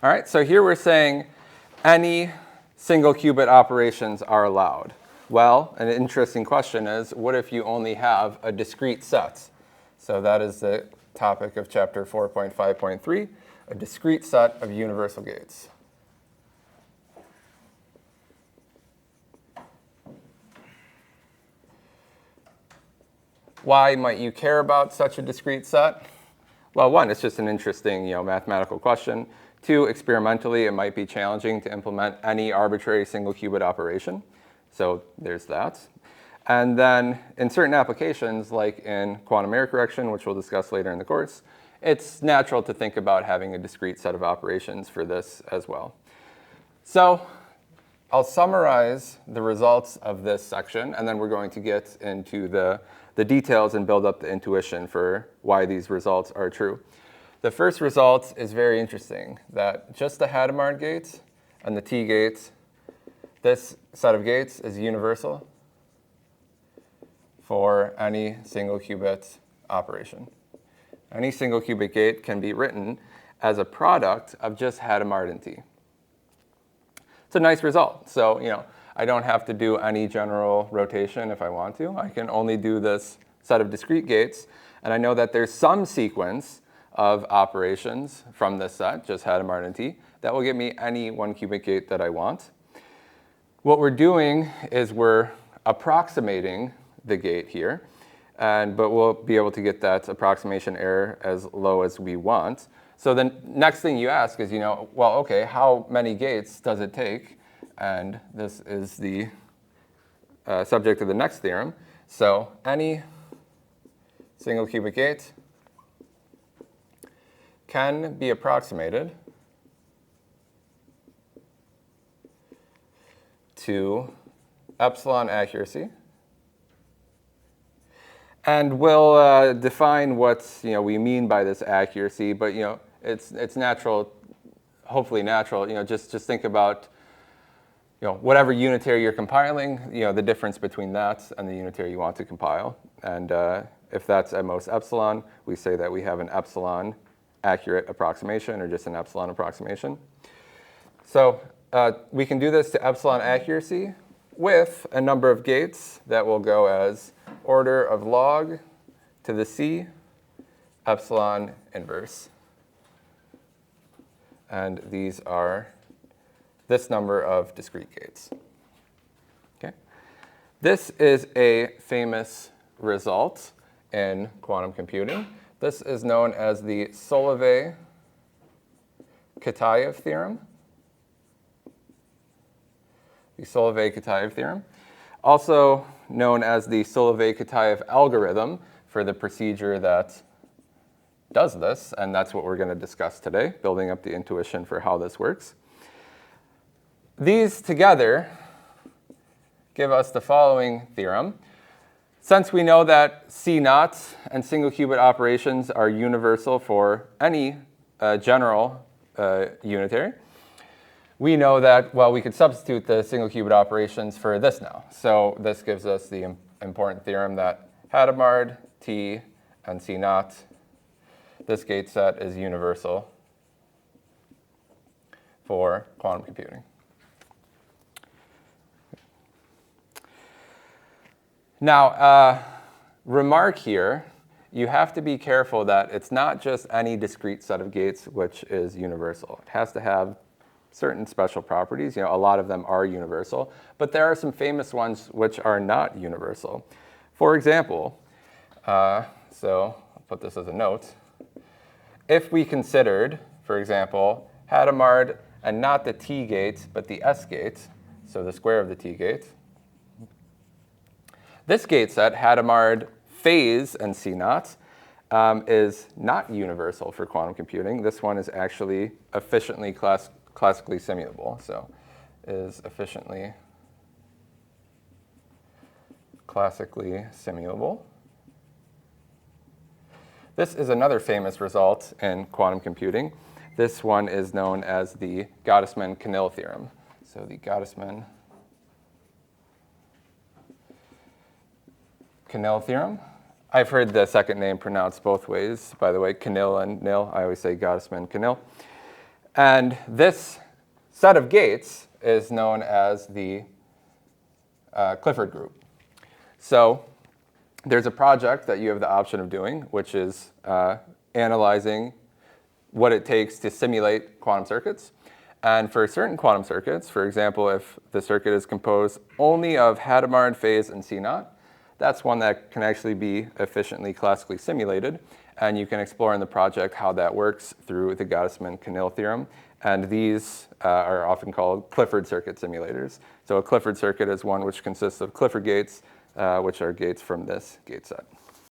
All right, so here we're saying any single qubit operations are allowed. Well, an interesting question is, what if you only have a discrete set? So that is the topic of chapter 4.5.3, a discrete set of universal gates. Why might you care about such a discrete set? Well, one, it's just an interesting, mathematical question. Two, experimentally, it might be challenging to implement any arbitrary single qubit operation. So there's that. And then in certain applications, like in quantum error correction, which we'll discuss later in the course, it's natural to think about having a discrete set of operations for this as well. So I'll summarize the results of this section, and then we're going to get into the details and build up the intuition for why these results are true. The first result is very interesting, that just the Hadamard gate and the T gate, this set of gates is universal for any single qubit operation. Any single qubit gate can be written as a product of just Hadamard and T. It's a nice result. So, I don't have to do any general rotation if I want to. I can only do this set of discrete gates. And I know that there's some sequence of operations from this set, just Hadamard and T, that will give me any one qubit gate that I want. What we're doing is we're approximating the gate here, but we'll be able to get that approximation error as low as we want. So the next thing you ask is, well, okay, how many gates does it take? And this is the subject of the next theorem. So any single qubit gate can be approximated to epsilon accuracy. And we'll define what we mean by this accuracy, but it's natural, hopefully natural. Just think about whatever unitary you're compiling, the difference between that and the unitary you want to compile. And if that's at most epsilon, we say that we have an epsilon accurate approximation or just an epsilon approximation. So we can do this to epsilon accuracy with a number of gates that will go as order of log to the C epsilon inverse. And these are this number of discrete gates. Okay. This is a famous result in quantum computing. This is known as the Solovay-Kitaev theorem. The Solovay-Kitaev theorem, also known as the Solovay-Kitaev algorithm for the procedure that does this, and that's what we're going to discuss today, building up the intuition for how this works. These together give us the following theorem. Since we know that C0 and single qubit operations are universal for any general unitary, we know that, we could substitute the single qubit operations for this now. So this gives us the important theorem that Hadamard, T, and C0, this gate set is universal for quantum computing. Now, remark here, you have to be careful that it's not just any discrete set of gates which is universal. It has to have certain special properties. A lot of them are universal, but there are some famous ones which are not universal. For example, so I'll put this as a note. If we considered, for example, Hadamard and not the T gate, but the S gate, so the square of the T gate, this gate set, Hadamard phase and C0, is not universal for quantum computing. This one is actually efficiently classically simulable. So is efficiently classically simulable. This is another famous result in quantum computing. This one is known as the Gottesman-Knill theorem. So the Gottesman-Knill theorem. I've heard the second name pronounced both ways, by the way, Knill and Knill. I always say Gottesman-Knill. And this set of gates is known as the Clifford group. So there's a project that you have the option of doing, which is analyzing what it takes to simulate quantum circuits. And for certain quantum circuits, for example, if the circuit is composed only of Hadamard, phase, and C0, that's one that can actually be efficiently classically simulated. And you can explore in the project how that works through the Gottesman-Knill theorem. And these are often called Clifford circuit simulators. So a Clifford circuit is one which consists of Clifford gates, which are gates from this gate set.